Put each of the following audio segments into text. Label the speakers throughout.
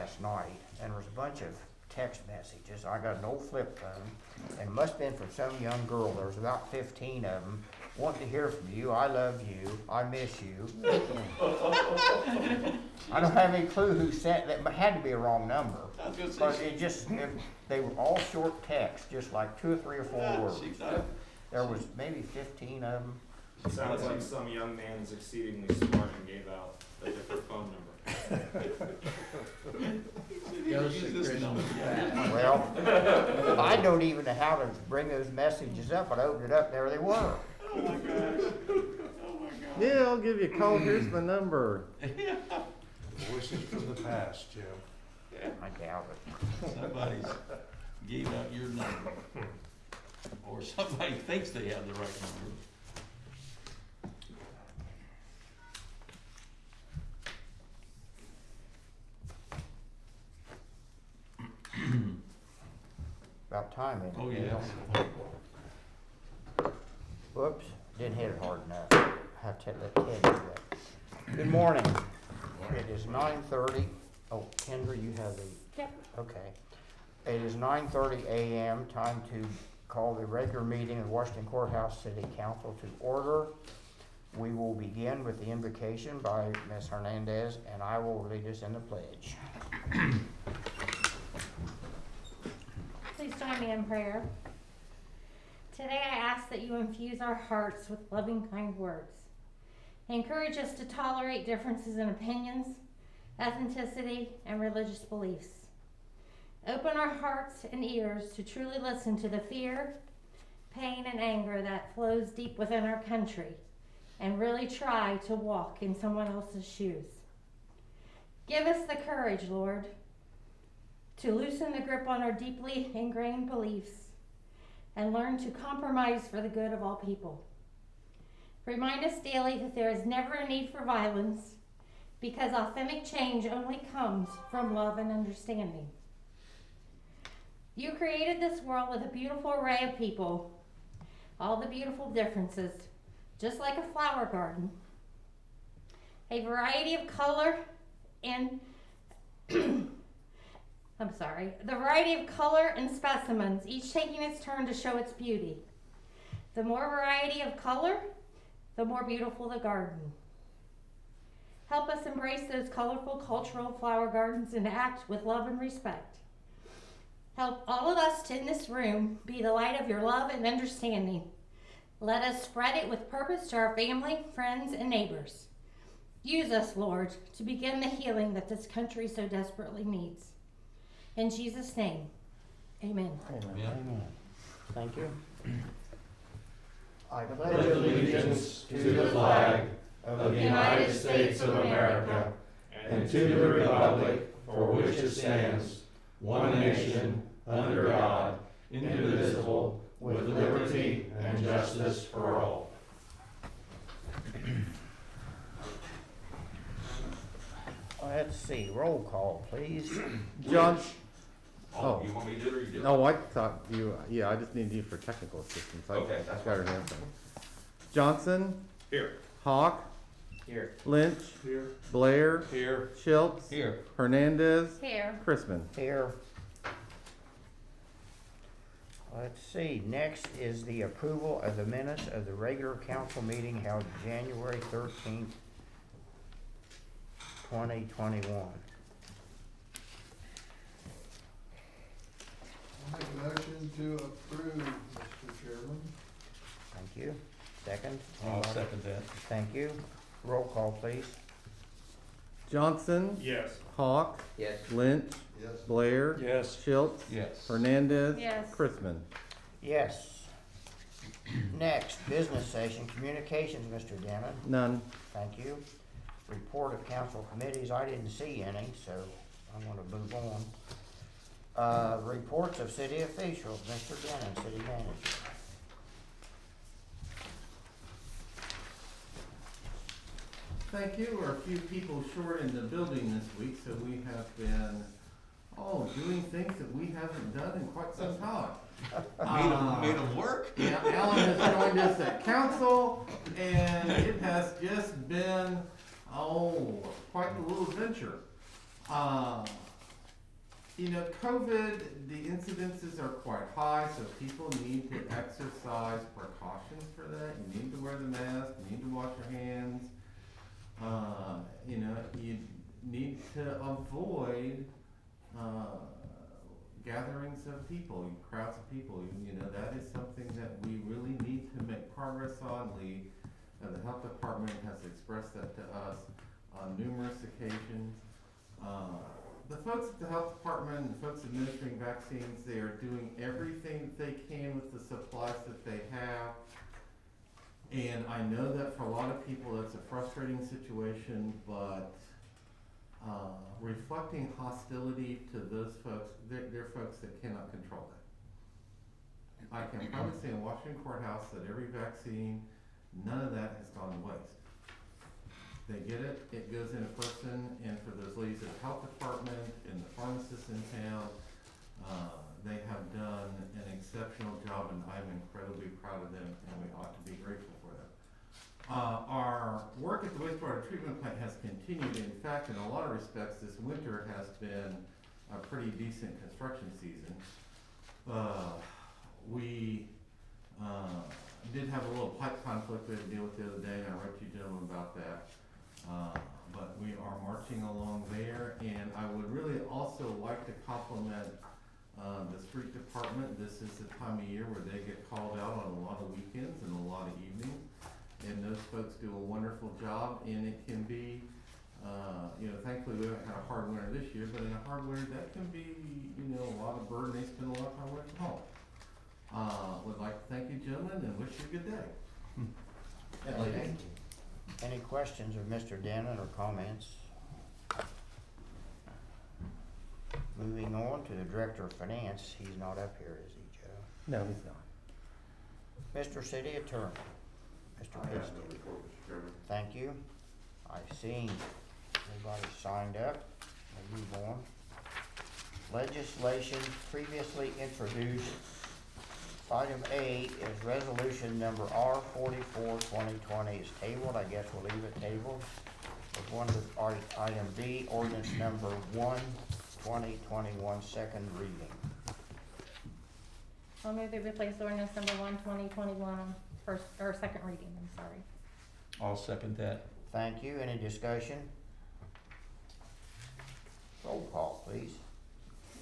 Speaker 1: last night, and there was a bunch of text messages. I got an old flip phone, and it must have been from some young girl. There was about 15 of them. Wanting to hear from you. I love you. I miss you. I don't have any clue who sent that, but it had to be a wrong number. But they were all short texts, just like 2 or 3 or 4 words. There was maybe 15 of them.
Speaker 2: It sounds like some young man is exceedingly smart and gave out a different phone number.
Speaker 1: Well, I don't even know how to bring those messages up, but I opened it up, there they were.
Speaker 3: Oh my gosh. Oh my God.
Speaker 4: Yeah, I'll give you a call. Here's my number.
Speaker 5: Voices from the past, Jim.
Speaker 1: I doubt it.
Speaker 3: Somebody's gave out your number. Or somebody thinks they have the right number.
Speaker 1: About time, isn't it?
Speaker 3: Oh, yeah.
Speaker 1: Whoops, didn't hit it hard enough. I have to let Ted do that. Good morning. It is 9:30. Oh, Kendra, you have the...
Speaker 6: Yep.
Speaker 1: Okay. It is 9:30 a.m. Time to call the regular meeting of Washington Courthouse City Council to order. We will begin with the invocation by Ms. Hernandez, and I will lead us in the pledge.
Speaker 6: Please join me in prayer. Today I ask that you infuse our hearts with loving, kind words. Encourage us to tolerate differences in opinions, ethnicity, and religious beliefs. Open our hearts and ears to truly listen to the fear, pain, and anger that flows deep within our country, and really try to walk in someone else's shoes. Give us the courage, Lord, to loosen the grip on our deeply ingrained beliefs and learn to compromise for the good of all people. Remind us daily that there is never a need for violence, because authentic change only comes from love and understanding. You created this world with a beautiful array of people, all the beautiful differences, just like a flower garden. A variety of color and the variety of color and specimens, each taking its turn to show its beauty. The more variety of color, the more beautiful the garden. Help us embrace those colorful cultural flower gardens and act with love and respect. Help all of us in this room be the light of your love and understanding. Let us spread it with purpose to our family, friends, and neighbors. Use us, Lord, to begin the healing that this country so desperately needs. In Jesus' name, amen.
Speaker 1: Amen. Thank you. I
Speaker 5: Pledge allegiance to the flag of the United States of America and to the republic for which it stands, one nation, under God, indivisible, with liberty and justice for all.
Speaker 1: Let's see, roll call, please.
Speaker 4: John.
Speaker 3: Oh, you want me to do it or you do it?
Speaker 4: Oh, I thought you. Yeah, I just need you for technical assistance.
Speaker 3: Okay, that's
Speaker 4: got her hands up. Johnson.
Speaker 2: Here.
Speaker 4: Hawk.
Speaker 1: Here.
Speaker 4: Lynch.
Speaker 5: Here.
Speaker 4: Blair.
Speaker 3: Here.
Speaker 4: Schultz.
Speaker 3: Here.
Speaker 4: Hernandez.
Speaker 6: Here.
Speaker 4: Chrisman.
Speaker 1: Here. Let's see, next is the approval of the minutes of the regular council meeting held January 13th, 2021.
Speaker 7: Make a motion to approve, Mr. Chairman.
Speaker 1: Thank you. Second?
Speaker 3: I'll
Speaker 1: Anybody?
Speaker 3: second that.
Speaker 1: Thank you. Roll call, please.
Speaker 4: Johnson.
Speaker 2: Yes.
Speaker 4: Hawk.
Speaker 1: Yes.
Speaker 4: Lynch.
Speaker 7: Yes.
Speaker 4: Blair.
Speaker 3: Yes.
Speaker 4: Schultz.
Speaker 3: Yes.
Speaker 4: Hernandez.
Speaker 6: Yes.
Speaker 4: Chrisman.
Speaker 1: Yes. Next, business session, communications, Mr. Dennon.
Speaker 4: None.
Speaker 1: Thank you. Report of council committees, I didn't see any, so I'm gonna move on. Reports of city officials, Mr. Dennon, city manager.
Speaker 4: Thank you. We're a few people short in the building this week, so we have been, doing things that we haven't done in quite some time.
Speaker 3: Made them work?
Speaker 4: Yeah, Alan has joined us at council, and it has just been, quite a little adventure. you know, COVID, the incidences are quite high, so people need to exercise precautions for that. You need to wear the mask, you need to wash your hands. You know, you need to avoid, gatherings of people, crowds of people. You know, that is something that we really need to make progress on. The health department has expressed that to us on numerous occasions. The folks at the health department and the folks administering vaccines, they are doing everything that they can with the supplies that they have. And I know that for a lot of people, that's a frustrating situation, but reflecting hostility to those folks, they're folks that cannot control that. I can probably say in Washington Courthouse that every vaccine, none of that has gone to waste. They get it, it goes in a person, and for those ladies at the health department and the pharmacists in town, they have done an exceptional job, and I'm incredibly proud of them, and we ought to be grateful for them. Our work at the wastewater treatment plant has continued. In fact, in a lot of respects, this winter has been a pretty decent construction season. We did have a little pipe conflict we had to deal with the other day, and I wrote you gentlemen about that. But we are marching along there, and I would really also like to compliment the street department. This is the time of year where they get called out on a lot of weekends and a lot of evenings, and those folks do a wonderful job. And it can be, you know, thankfully we haven't had a hard winter this year, but in a hard winter that can be, you know, a lot of burden. They spend a lot of time away from home. Would like to thank you gentlemen and wish you a good day. And ladies.
Speaker 1: Any questions of Mr. Denon or comments? Moving on to the Director of Finance, he's not up here, is he, Joe?
Speaker 4: No, he's not.
Speaker 1: Mr. City Attorney, Mr. Piston. Thank you. I've seen everybody signed up. We'll move on. Legislation previously introduced. Item A is resolution number R44-2020 is tabled. I guess we'll leave it tabled. We'll go on to item B, ordinance number 1-2021, second reading.
Speaker 6: I'll move to replace ordinance number 1-2021 on first, or second reading, I'm sorry.
Speaker 3: I'll second that.
Speaker 1: Thank you. Any discussion? Roll call, please.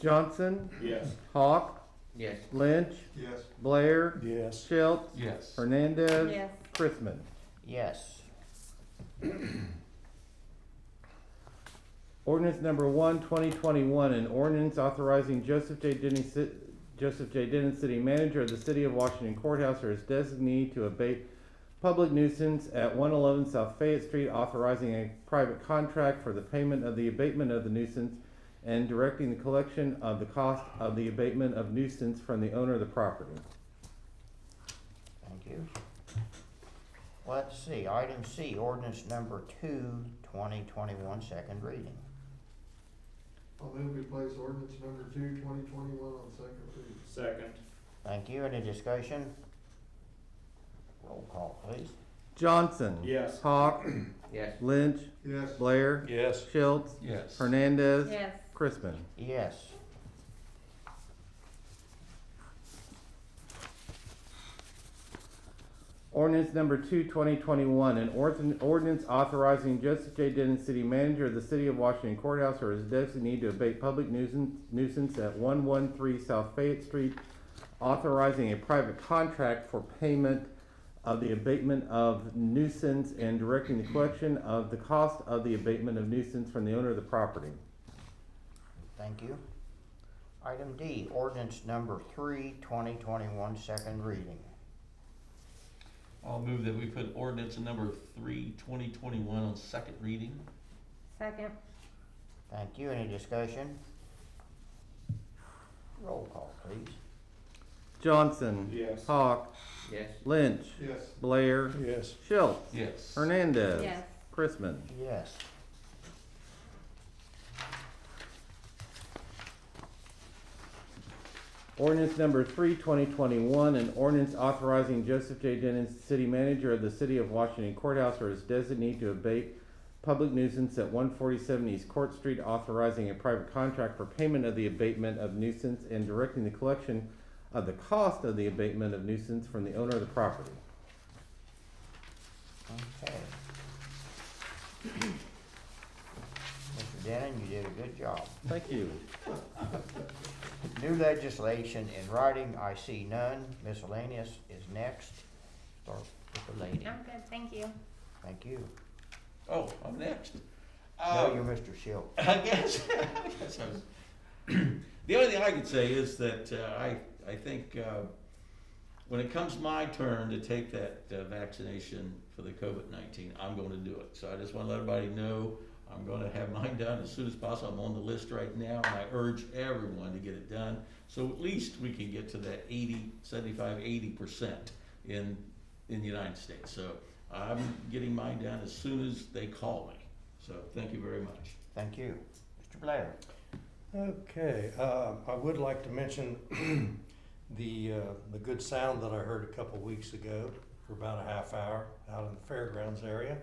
Speaker 4: Johnson,
Speaker 2: Yes.
Speaker 4: Hawk,
Speaker 5: Yes.
Speaker 4: Lynch,
Speaker 7: Yes.
Speaker 4: Blair,
Speaker 7: Yes.
Speaker 4: Schultz,
Speaker 3: Yes.
Speaker 4: Hernandez,
Speaker 6: Yes.
Speaker 4: Chrisman.
Speaker 1: Yes.
Speaker 4: Ordinance number 1-2021, an ordinance authorizing Joseph J. Denon, City Manager of the City of Washington Courthouse, or his designee, to abate public nuisance at 111 South Fayette Street, authorizing a private contract for the payment of the abatement of the nuisance, and directing the collection of the cost of the abatement of nuisance from the owner of the property.
Speaker 1: Thank you. Let's see, item C, ordinance number 2-2021, second reading.
Speaker 7: I'll move we place ordinance number 2-2021 on second reading.
Speaker 2: Second.
Speaker 1: Thank you. Any discussion? Roll call, please.
Speaker 4: Johnson.
Speaker 2: Yes.
Speaker 4: Hawk.
Speaker 5: Yes.
Speaker 4: Lynch.
Speaker 7: Yes.
Speaker 4: Blair.
Speaker 3: Yes.
Speaker 4: Schultz.
Speaker 3: Yes.
Speaker 4: Hernandez.
Speaker 6: Yes.
Speaker 4: Chrisman.
Speaker 1: Yes.
Speaker 4: Ordinance number 2-2021, an ordinance authorizing Joseph J. Denon, City Manager of the City of Washington Courthouse, or his designee, to abate public nuisance at 113 South Fayette Street, authorizing a private contract for payment of the abatement of nuisance and directing the collection of the cost of the abatement of nuisance from the owner of the property.
Speaker 1: Thank you. Item D, ordinance number 3-2021, second reading.
Speaker 3: I'll move that we put ordinance number 3-2021 on second reading.
Speaker 6: Second.
Speaker 1: Thank you. Any discussion? Roll call, please.
Speaker 4: Johnson.
Speaker 2: Yes.
Speaker 4: Hawk.
Speaker 5: Yes.
Speaker 4: Lynch.
Speaker 7: Yes.
Speaker 4: Blair.
Speaker 7: Yes.
Speaker 4: Schultz.
Speaker 3: Yes.
Speaker 4: Hernandez.
Speaker 6: Yes.
Speaker 4: Chrisman.
Speaker 1: Yes.
Speaker 4: Ordinance number 3-2021, an ordinance authorizing Joseph J. Denon, City Manager of the City of Washington Courthouse, or his designee, to abate public nuisance at 147 East Court Street, authorizing a private contract for payment of the abatement of nuisance and directing the collection of the cost of the abatement of nuisance from the owner of the property.
Speaker 1: Okay. Mr. Denon, you did a good job.
Speaker 4: Thank you.
Speaker 1: New legislation in writing, I see none. Miscellaneous is next. Start with the lady.
Speaker 6: I'm good, thank you.
Speaker 1: Thank you.
Speaker 3: Oh, I'm next.
Speaker 1: No, you're Mr. Schultz.
Speaker 3: I guess. The only thing I could say is that I think when it comes my turn to take that vaccination for the COVID-19, I'm going to do it. So I just want to let everybody know I'm going to have mine done as soon as possible. I'm on the list right now, and I urge everyone to get it done. So at least we can get to that 80% in the United States. So I'm getting mine done as soon as they call me. So thank you very much.
Speaker 1: Thank you. Mr. Blair.
Speaker 5: Okay, I would like to mention the good sound that I heard a couple weeks ago for about a half hour out in the fairgrounds area.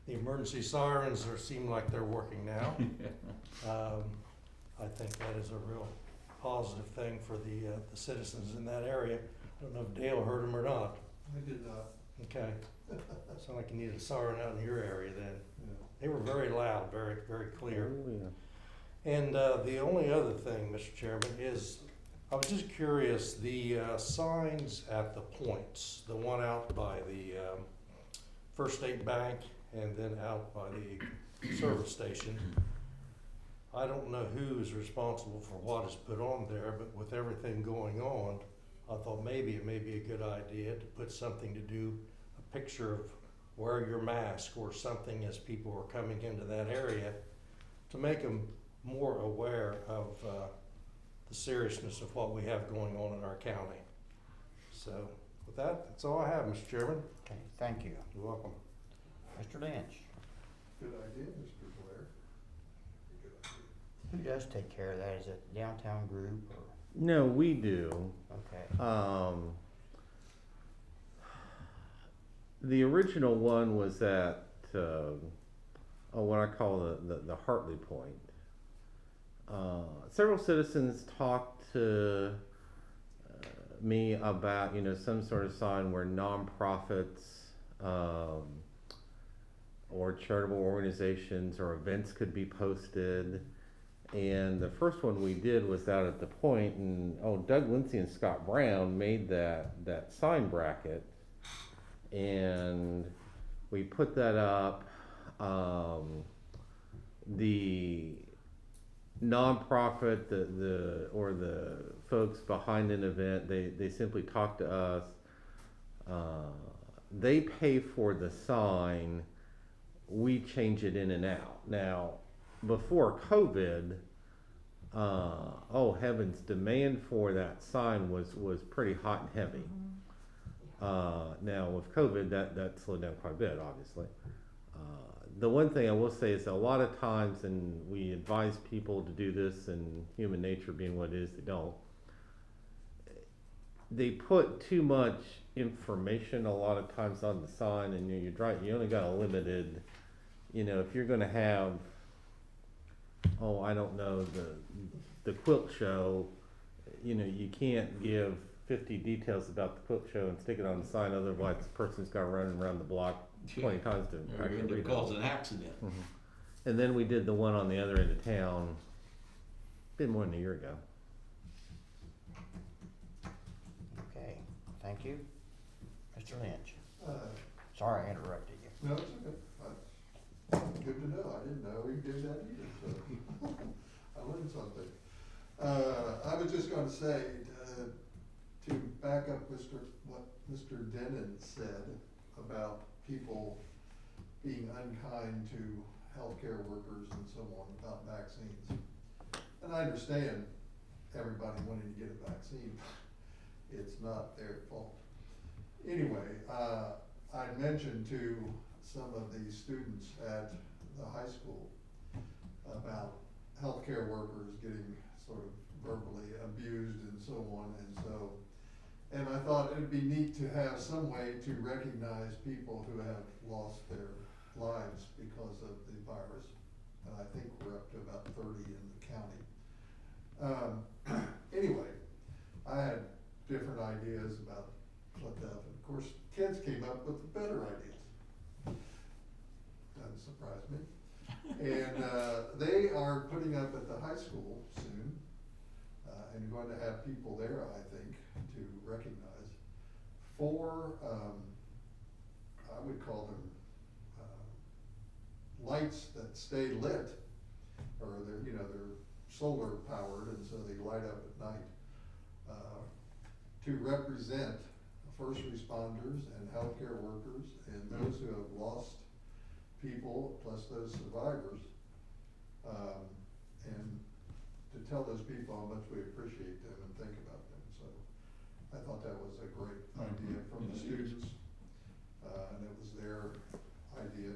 Speaker 5: The emergency sirens seem like they're working now. I think that is a real positive thing for the citizens in that area. I don't know if Dale heard them or not.
Speaker 7: I did not.
Speaker 5: Okay. Sound like you needed a siren out in your area then.
Speaker 7: Yeah.
Speaker 5: They were very loud, very, very clear.
Speaker 4: Oh, yeah.
Speaker 5: And the only other thing, Mr. Chairman, is I was just curious, the signs at the points, the one out by the First State Bank and then out by the service station, I don't know who is responsible for what is put on there, but with everything going on, I thought maybe it may be a good idea to put something to do, a picture of wear your mask or something as people are coming into that area to make them more aware of the seriousness of what we have going on in our county. So with that, that's all I have, Mr. Chairman.
Speaker 1: Okay, thank you.
Speaker 5: You're welcome.
Speaker 1: Mr. Lynch.
Speaker 7: Good idea, Mr. Blair. Good idea.
Speaker 1: Who does take care of that? Is it the downtown group or?
Speaker 4: No, we do.
Speaker 1: Okay.
Speaker 4: The original one was at what I call the Hartley Point. Several citizens talked to me about some sort of sign where nonprofits or charitable organizations or events could be posted. And the first one we did was out at the point, and Doug Lindsay and Scott Brown made that sign bracket, and we put that up. The nonprofit, the folks behind an event, they simply talk to us. They pay for the sign. We change it in and out. Now, before COVID, heavens, demand for that sign was pretty hot and heavy. Now with COVID, that slowed down quite a bit, obviously. The one thing I will say is a lot of times, and we advise people to do this, and human nature being what it is, they put too much information a lot of times on the sign, and you only got a limited, if you're going to have, I don't know, the quilt show, you can't give 50 details about the quilt show and stick it on the sign, otherwise the person's got to run around the block 20 times to actually read it.
Speaker 3: Cause an accident.
Speaker 4: Mm-hmm. And then we did the one on the other end of town, been more than a year ago.
Speaker 1: Okay, thank you. Mr. Lynch.
Speaker 7: Sorry
Speaker 1: I interrupted you.
Speaker 7: No, it's okay. Good to know. I didn't know he did that either, so I learned something. I was just gonna say, to back up what Mr. Denon said about people being unkind to healthcare workers and so on about vaccines. And I understand everybody wanting to get a vaccine. It's not their fault. Anyway, I mentioned to some of the students at the high school about healthcare workers getting sort of verbally abused and so on, and I thought it'd be neat to have some way to recognize people who have lost their lives because of the virus. And I think we're up to about 30 in the county. Anyway, I had different ideas about what that, and of course, kids came up with better ideas. Doesn't surprise me. And they are putting up at the high school soon, and going to have people there, I think, to recognize 4, I would call them lights that stay lit, or they're solar powered, and so they light up at night, to represent first responders and healthcare workers and those who have lost people, plus those survivors, and to tell those people how much we appreciate them and think about them. So I thought that was a great idea from the students, and it was their idea.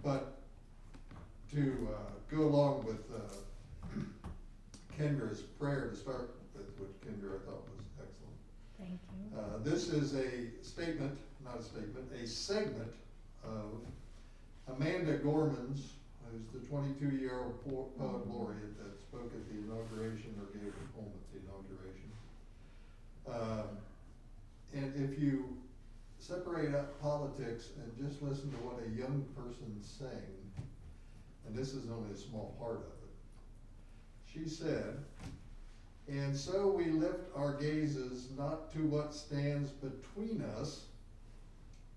Speaker 7: But to go along with Kendra's prayer to start with, which Kendra I thought was excellent.
Speaker 6: Thank you.
Speaker 7: This is a statement, not a statement, a segment of Amanda Gorman's, who's the 22-year-old poet laureate that spoke at the inauguration or gave a poem at the inauguration. And if you separate out politics and just listen to what a young person sang, and this is only a small part of it, she said, "And so we lift our gazes not to what stands between us,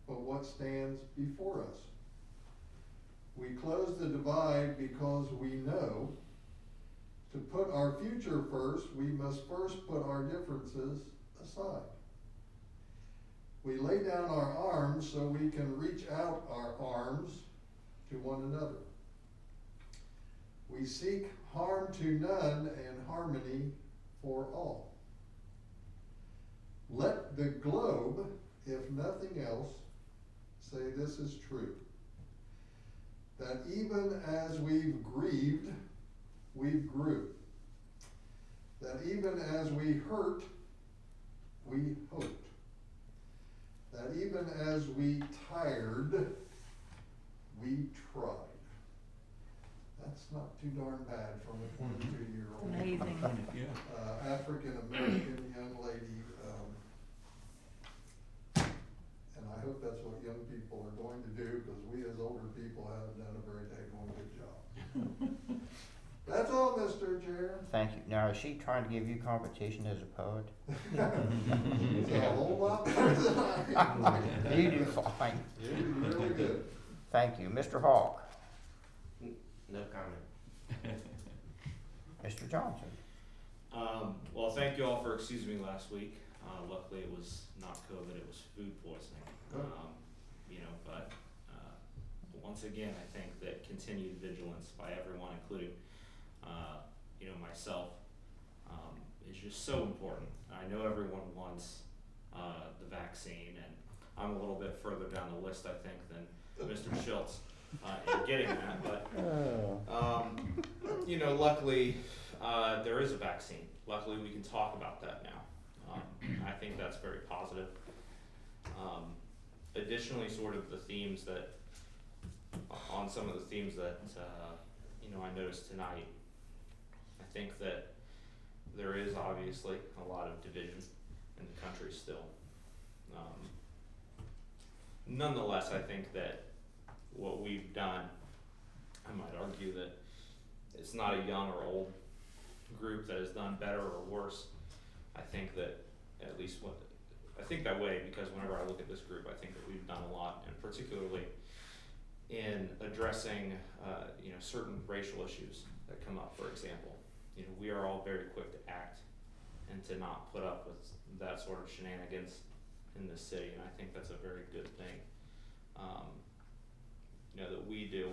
Speaker 7: but what stands before us. We close the divide because we know to put our future first, we must first put our differences aside. We lay down our arms so we can reach out our arms to one another. We seek harm to none and harmony for all. Let the globe, if nothing else, say this is true, that even as we've grieved, we grew. That even as we hurt, we hoped. That even as we tired, we tried." That's not too darn bad from a 22-year-old.
Speaker 6: Amazing.
Speaker 3: Yeah.
Speaker 7: African-American young lady. And I hope that's what young people are going to do, because we as older people haven't done a very daggone good job. That's all, Mr. Chair.
Speaker 1: Thank you. Now, is she trying to give you competition as a poet?
Speaker 7: It's a whole lot better than I am.
Speaker 1: You do fine.
Speaker 7: You did really good.
Speaker 1: Thank you. Mr. Hawk?
Speaker 2: No comment.
Speaker 1: Mr. Johnson?
Speaker 2: Well, thank you all for excusing me last week. Luckily it was not COVID, it was food poisoning.
Speaker 7: Good.
Speaker 2: But once again, I think that continued vigilance by everyone, including, myself, is just so important. I know everyone wants the vaccine, and I'm a little bit further down the list, I think, than Mr. Schultz in getting that. But luckily there is a vaccine. Luckily, we can talk about that now. I think that's very positive. Additionally, sort of the themes that, on some of the themes that, I noticed tonight, I think that there is obviously a lot of division in the country still. Nonetheless, I think that what we've done, I might argue that it's not a young or old group that has done better or worse. I think that at least I think that way because whenever I look at this group, I think that we've done a lot, and particularly in addressing, certain racial issues that come up, for example. We are all very quick to act and to not put up with that sort of shenanigans in this city, and I think that's a very good thing, that we do.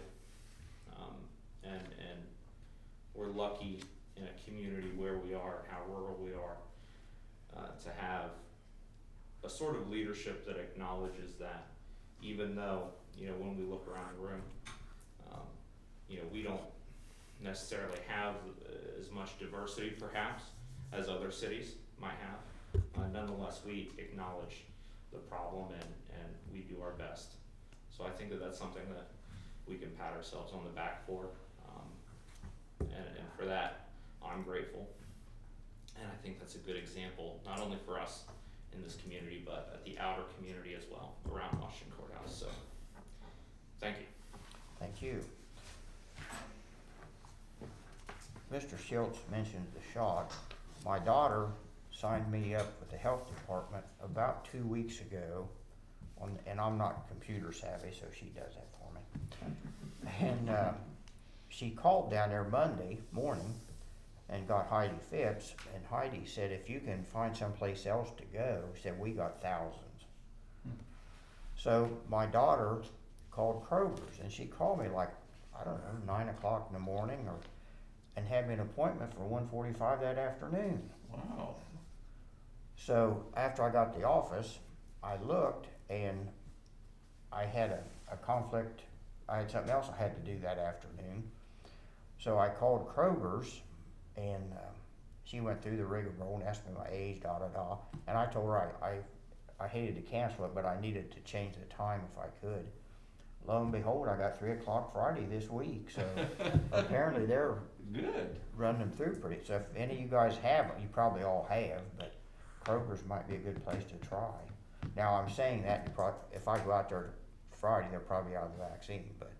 Speaker 2: And we're lucky in a community where we are, how rural we are, to have a sort of leadership that acknowledges that, even though, when we look around the room, we don't necessarily have as much diversity perhaps as other cities might have. Nonetheless, we acknowledge the problem and we do our best. So I think that that's something that we can pat ourselves on the back for, and for that, I'm grateful. And I think that's a good example, not only for us in this community, but at the outer community as well, around Washington Courthouse, so, thank you.
Speaker 1: Thank you. Mr. Schultz mentioned the shot. My daughter signed me up with the health department about 2 weeks ago and I'm not computer savvy, so she does that for me. And she called down there Monday morning and got Heidi Phipps, and Heidi said, if you can find someplace else to go, she said, we got thousands. So my daughter called Kroger's, and she called me like, I don't know, 9 o'clock in the morning, and had me an appointment for 1:45 that afternoon.
Speaker 3: Wow.
Speaker 1: So after I got to the office, I looked, and I had a conflict. I had something else I had to do that afternoon. So I called Kroger's, and she went through the rigmarole and asked me my age, and I told her I hated to cancel it, but I needed to change the time if I could. Lo and behold, I got 3 o'clock Friday this week, so apparently they're
Speaker 3: Good.
Speaker 1: running them through pretty. So if any of you guys haven't, you probably all have, but Kroger's might be a good place to try. Now I'm saying that if I go out there Friday, they're probably out of the vaccine, but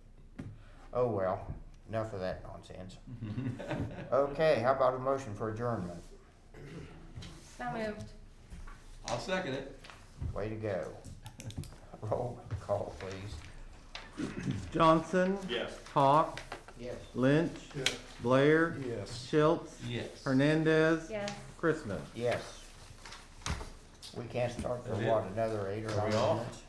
Speaker 1: oh well, enough of that nonsense. Okay, how about a motion for adjournment?
Speaker 6: So moved.
Speaker 3: I'll second it.
Speaker 1: Way to go. Roll call, please.
Speaker 8: Johnson,
Speaker 2: Yes.
Speaker 8: Hawk,
Speaker 1: Yes.
Speaker 8: Lynch,
Speaker 7: Yes.
Speaker 8: Blair,
Speaker 5: Yes.
Speaker 8: Schultz,
Speaker 3: Yes.
Speaker 8: Hernandez,
Speaker 6: Yes.
Speaker 8: Christmas.
Speaker 1: Yes. We can't start for
Speaker 3: That's it.
Speaker 1: what, another 8 or
Speaker 3: Are we
Speaker 1: 9
Speaker 3: off?
Speaker 1: minutes?